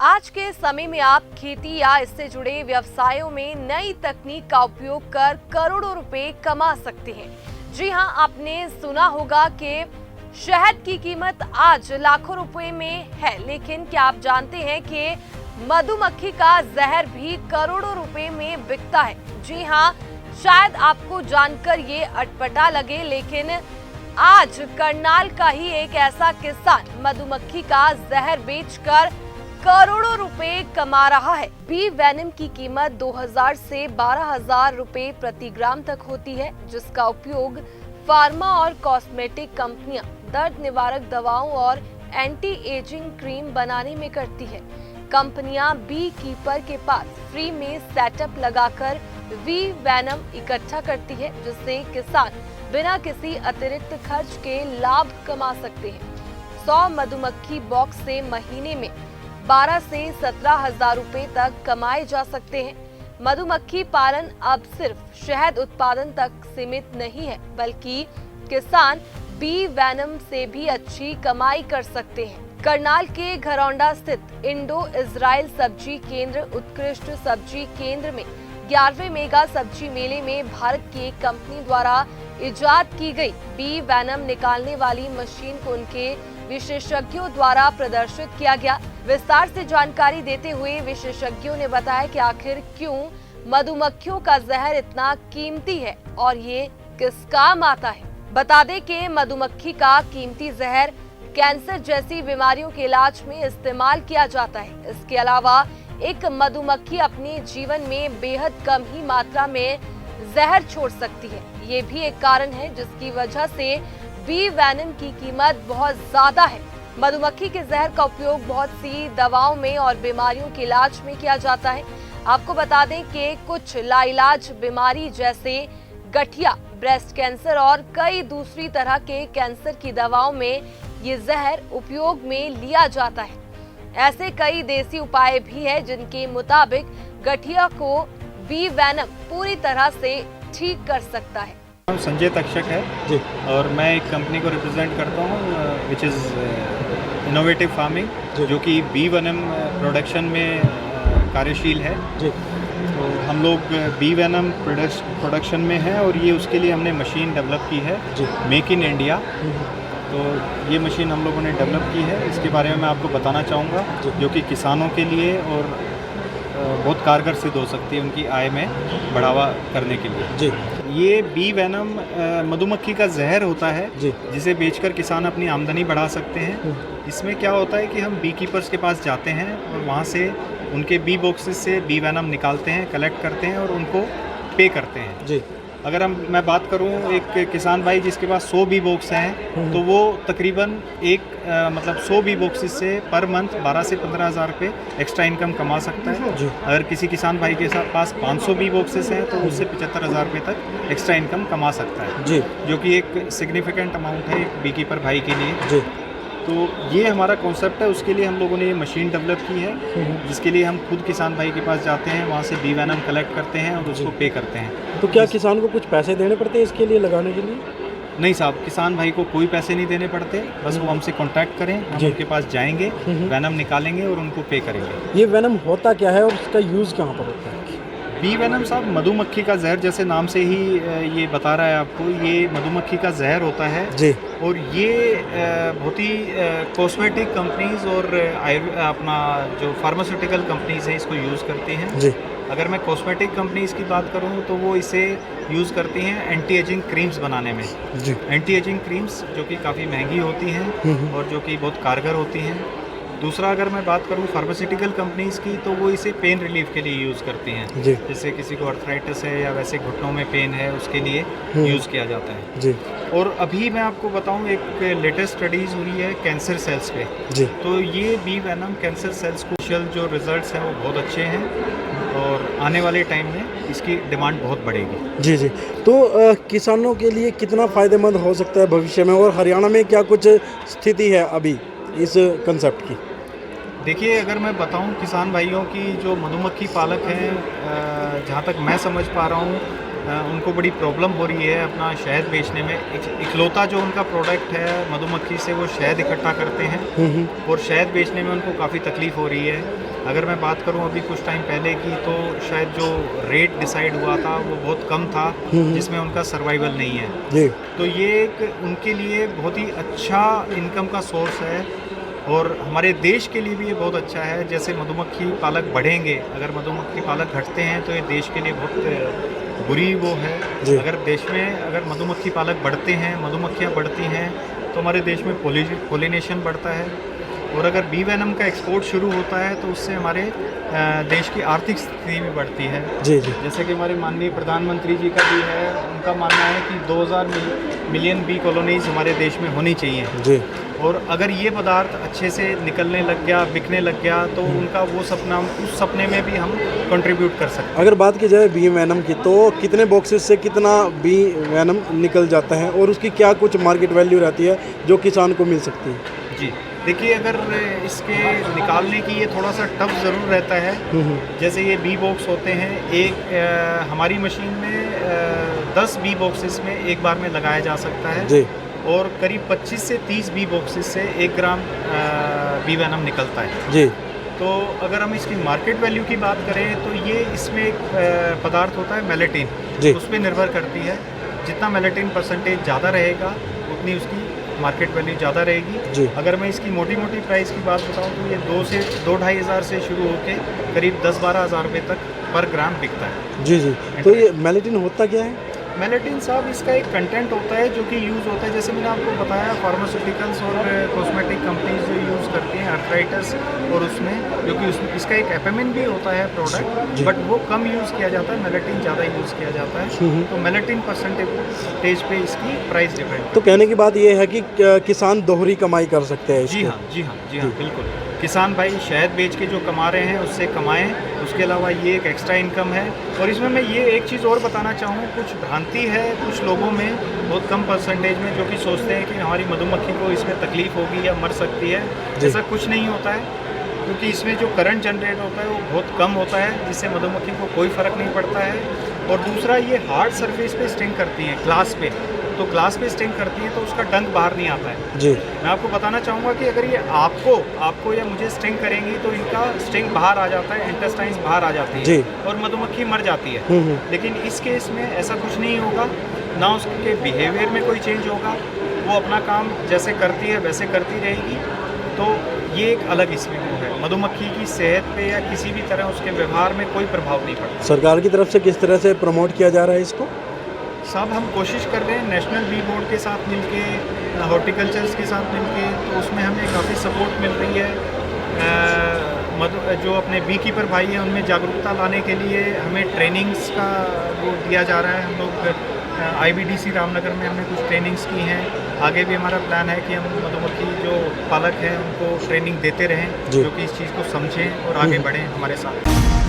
आज के समय में आप खेती या इससे जुड़े व्यवसायों में नई तकनीक का उपयोग कर करोड़ों रुपए कमा सकते हैं। जी हां, आपने सुना होगा कि शहद की कीमत आज लाखों रुपए में है, लेकिन क्या आप जानते हैं कि मधुमक्खी का जहर भी करोड़ों रुपए में बिकता है। जी हां, शायद आपको जानकर ये अटपटा लगे, लेकिन आज करनाल का ही एक ऐसा किसान मधुमक्खी का जहर बेचकर करोड़ों रुपए कमा रहा है। बी वेनम की कीमत 2000 से 12000 रुपए प्रति ग्राम तक होती है, जिसका उपयोग फार्मा और कॉस्मेटिक कंपनियां दर्द निवारक दवाओं और एंटी एजिंग क्रीम बनाने में करती है। कंपनियां बी कीपर के पास फ्री में सेटअप लगाकर वी वेनम इकट्ठा करती है, जिससे किसान बिना किसी अतिरिक्त खर्च के लाभ कमा सकते हैं। 100 मधुमक्खी बॉक्स से महीने में 12 से 17 हजार रुपए तक कमाए जा सकते हैं। मधुमक्खी पालन अब सिर्फ शहद उत्पादन तक सीमित नहीं है, बल्कि किसान बी वेनम से भी अच्छी कमाई कर सकते हैं। करनाल के घरौंडा स्थित इंडो इजराइल सब्जी केंद्र उत्कृष्ट सब्जी केंद्र में 11वें मेगा सब्जी मेले में भारत की एक कंपनी द्वारा इजाद की गई बी वेनम निकालने वाली मशीन को उनके विशेषज्ञों द्वारा प्रदर्शित किया गया। विस्तार से जानकारी देते हुए विशेषज्ञों ने बताया कि आखिर क्यों मधुमक्खियों का जहर इतना कीमती है और ये किस काम आता है। बता दें कि मधुमक्खी का कीमती जहर कैंसर जैसी बीमारियों के इलाज में इस्तेमाल किया जाता है। इसके अलावा एक मधुमक्खी अपने जीवन में बेहद कम ही मात्रा में जहर छोड़ सकती है। ये भी एक कारण है जिसकी वजह से बी वेनम की कीमत बहुत ज्यादा है। मधुमक्खी के जहर का उपयोग बहुत सी दवाओं में और बीमारियों के इलाज में किया जाता है। आपको बता दें कि कुछ लाइलाज बीमारी जैसे गठिया, ब्रेस्ट कैंसर और कई दूसरी तरह के कैंसर की दवाओं में ये जहर उपयोग में लिया जाता है। ऐसे कई देसी उपाय भी है जिनके मुताबिक गठिया को बी वेनम पूरी तरह से ठीक कर सकता है। संजय तक्षक है जी, और मैं एक कंपनी को रिप्रेजेंट करता हूँ विच इज़ इनोवेटिव फार्मिंग, जो कि बी वेनम प्रोडक्शन में कार्यशील है जी। तो हम लोग बी वेनम प्रोडक्शन में हैं और ये उसके लिए हमने मशीन डेवलप की है जी, मेक इन इंडिया। तो ये मशीन हम लोगों ने डेवलप की है, इसके बारे में मैं आपको बताना चाहूँगा, जो कि किसानों के लिए और बहुत कारगर सिद्ध हो सकती है उनकी आय में बढ़ावा करने के लिए जी। ये बी वेनम मधुमक्खी का जहर होता है जी, जिसे बेचकर किसान अपनी आमदनी बढ़ा सकते हैं। इसमें क्या होता है कि हम बी कीपर्स के पास जाते हैं और वहाँ से उनके बी बॉक्सेस से बी वेनम निकालते हैं, कलेक्ट करते हैं और उनको पे करते हैं जी। अगर मैं बात करूं, एक किसान भाई जिसके पास 100 बी बॉक्स हैं, तो वो तकरीबन 100 बी बॉक्सेस से पर मंथ 12 से 15 हज़ार रुपये एक्स्ट्रा इनकम कमा सकता है जी। अगर किसी किसान भाई के पास 500 बी बॉक्सेस हैं तो उससे 75 हज़ार रुपये तक एक्स्ट्रा इनकम कमा सकता है जी, जो कि एक सिग्निफिकेंट अमाउंट है एक बी कीपर भाई के लिए जी। तो ये हमारा कॉन्सेप्ट है, उसके लिए हम लोगों ने ये मशीन डेवलप की है, जिसके लिए हम खुद किसान भाई के पास जाते हैं, वहाँ से बी वेनम कलेक्ट करते हैं और उसको पे करते हैं। तो क्या किसान को कुछ पैसे देने पड़ते हैं इसके लिए लगाने के लिए? नहीं साहब, किसान भाई को कोई पैसे नहीं देने पड़ते, बस वो हमसे कांटेक्ट करें, हम उनके पास जाएंगे, वेनम निकालेंगे और उनको पे करेंगे। ये वेनम होता क्या है और उसका यूज़ कहाँ पर होता है? बी वेनम साहब मधुमक्खी का जहर, जैसे नाम से ही ये बता रहा है आपको, ये मधुमक्खी का जहर होता है जी। और ये बहुत ही कॉस्मेटिक कंपनीज और अपना जो फार्मास्यूटिकल कंपनीज है इसको यूज़ करती हैं जी। अगर मैं कॉस्मेटिक कंपनीज की बात करूं तो वो इसे यूज़ करती हैं एंटी एजिंग क्रीम्स बनाने में जी। एंटी एजिंग क्रीम्स जो कि काफ़ी महंगी होती हैं और जो कि बहुत कारगर होती हैं। दूसरा, अगर मैं बात करूं फार्मास्यूटिकल कंपनीज की, तो वो इसे पेन रिलीफ के लिए यूज़ करती हैं जी। जैसे किसी को अर्थराइटिस है या वैसे घुटनों में पेन है, उसके लिए यूज़ किया जाता है जी। और अभी मैं आपको बताऊं, एक लेटेस्ट स्टडीज़ हुई है कैंसर सेल्स पे जी। तो ये बी वेनम कैंसर सेल्स को जो रिजल्ट्स हैं वो बहुत अच्छे हैं और आने वाले टाइम में इसकी डिमांड बहुत बढ़ेगी जी जी। तो किसानों के लिए कितना फ़ायदेमंद हो सकता है भविष्य में, और हरियाणा में क्या कुछ स्थिति है अभी इस कंसेप्ट की? देखिए, अगर मैं बताऊं, किसान भाइयों की जो मधुमक्खी पालक हैं, जहाँ तक मैं समझ पा रहा हूँ, उनको बड़ी प्रॉब्लम हो रही है अपना शहद बेचने में। इकलौता जो उनका प्रोडक्ट है मधुमक्खी से, वो शहद इकट्ठा करते हैं और शहद बेचने में उनको काफ़ी तकलीफ़ हो रही है। अगर मैं बात करूं अभी कुछ टाइम पहले की, तो शायद जो रेट डिसाइड हुआ था वो बहुत कम था, जिसमें उनका सर्वाइवल नहीं है जी। तो ये एक उनके लिए बहुत ही अच्छा इनकम का सोर्स है, और हमारे देश के लिए भी ये बहुत अच्छा है। जैसे मधुमक्खी पालक बढ़ेंगे, अगर मधुमक्खी पालक घटते हैं तो ये देश के लिए बहुत बुरी वो है। जी। अगर देश में अगर मधुमक्खी पालक बढ़ते हैं, मधुमक्खियाँ बढ़ती हैं, तो हमारे देश में पोलिनेशन बढ़ता है, और अगर बी वेनम का एक्सपोर्ट शुरू होता है तो उससे हमारे देश की आर्थिक स्थिति भी बढ़ती है। जी जी जैसे कि हमारे माननीय प्रधानमंत्री जी का भी है, उनका मानना है कि 2000 मिलियन बी कॉलोनीज हमारे देश में होनी चाहिए। जी। और अगर ये पदार्थ अच्छे से निकलने लग गया, बिकने लग गया, तो उनका वो सपना, उस सपने में भी हम कंट्रीब्यूट कर सकते हैं। अगर बात की जाए बी वैनम की, तो कितने बॉक्सेस से कितना बी वैनम निकल जाता है और उसकी क्या कुछ मार्केट वैल्यू रहती है जो किसान को मिल सकती है? जी देखिए, अगर इसके निकालने की ये थोड़ा सा टफ ज़रूर रहता है। जैसे ये बी बॉक्स होते हैं, एक हमारी मशीन में 10 बी बॉक्सेस में एक बार में लगाया जा सकता है जी। और करीब 25 से 30 बी बॉक्सेस से 1 ग्राम बी वेनम निकलता है। जी। तो अगर हम इसकी मार्केट वैल्यू की बात करें तो ये इसमें एक पदार्थ होता है मेलेटिन, जी। उस पर निर्भर करती है। जितना मेलेटिन परसेंटेज ज़्यादा रहेगा उतनी उसकी मार्केट वैल्यू ज़्यादा रहेगी। जी। अगर मैं इसकी मोटी प्राइस की बात बताऊं तो ये 2 से 2-2.5 हज़ार से शुरू होकर करीब 10-12 हज़ार रुपये तक पर ग्राम बिकता है। जी जी। तो ये मेलेटिन होता क्या है? मेलेटिन साहब इसका एक कंटेंट होता है जो कि यूज़ होता है, जैसे मैंने आपको बताया, फार्मास्यूटिकल्स और कॉस्मेटिक कंपनीज जो यूज़ करती हैं आर्थराइटिस, और उसमें जो कि इसका एक एपेमिन भी होता है प्रोडक्ट, बट वो कम यूज़ किया जाता है, मेलेटिन ज़्यादा यूज़ किया जाता है। तो मेलेटिन परसेंटेज पे इसकी प्राइस डिपेंड। तो कहने की बात ये है कि किसान दोहरी कमाई कर सकते हैं जी इसको? हाँ, जी हाँ, जी हाँ, बिल्कुल। किसान भाई शहद बेच के जो कमा रहे हैं उससे कमाएं, उसके अलावा ये एक एक्स्ट्रा इनकम है। और इसमें मैं ये एक चीज़ और बताना चाहूँ, कुछ भ्रांति है कुछ लोगों में, बहुत कम परसेंटेज में, जो कि सोचते हैं कि हमारी मधुमक्खी को इसमें तकलीफ़ होगी या मर सकती है। ऐसा कुछ नहीं होता है, क्योंकि इसमें जो करंट जनरेट होता है वो बहुत कम होता है, जिससे मधुमक्खी को कोई फ़र्क नहीं पड़ता है। और दूसरा, ये हार्ड सरफेस पे स्टिंग करती हैं, ग्लास पे, तो ग्लास पे स्टिंग करती हैं तो उसका डंक बाहर नहीं आता है। जी। मैं आपको बताना चाहूँगा कि अगर ये आपको या मुझे स्टिंग करेंगी तो इनका स्टिंग बाहर आ जाता है, इंटेस्टाइन्स बाहर आ जाती है जी। और मधुमक्खी मर जाती है। लेकिन इस केस में ऐसा कुछ नहीं होगा, ना उसके बिहेवियर में कोई चेंज होगा, वो अपना काम जैसे करती है वैसे करती रहेगी। तो ये एक अलग इसमें वो है, मधुमक्खी की सेहत पे या किसी भी तरह उसके व्यवहार में कोई प्रभाव नहीं पड़ता। सरकार की तरफ से किस तरह से प्रमोट किया जा रहा है इसको? साहब हम कोशिश कर रहे हैं नेशनल बी बोर्ड के साथ मिलके, हॉर्टिकल्चर्स के साथ मिलके, तो उसमें हमें काफ़ी सपोर्ट मिल रही है। जो अपने बी कीपर भाई हैं उनमें जागरूकता लाने के लिए हमें ट्रेनिंग्स का वो दिया जा रहा है। हम लोग IBDC रामनगर में हमने कुछ ट्रेनिंग्स की हैं। आगे भी हमारा प्लान है कि हम मधुमक्खी जो पालक हैं उनको ट्रेनिंग देते रहें, जो कि इस चीज़ को समझें और आगे बढ़ें हमारे साथ।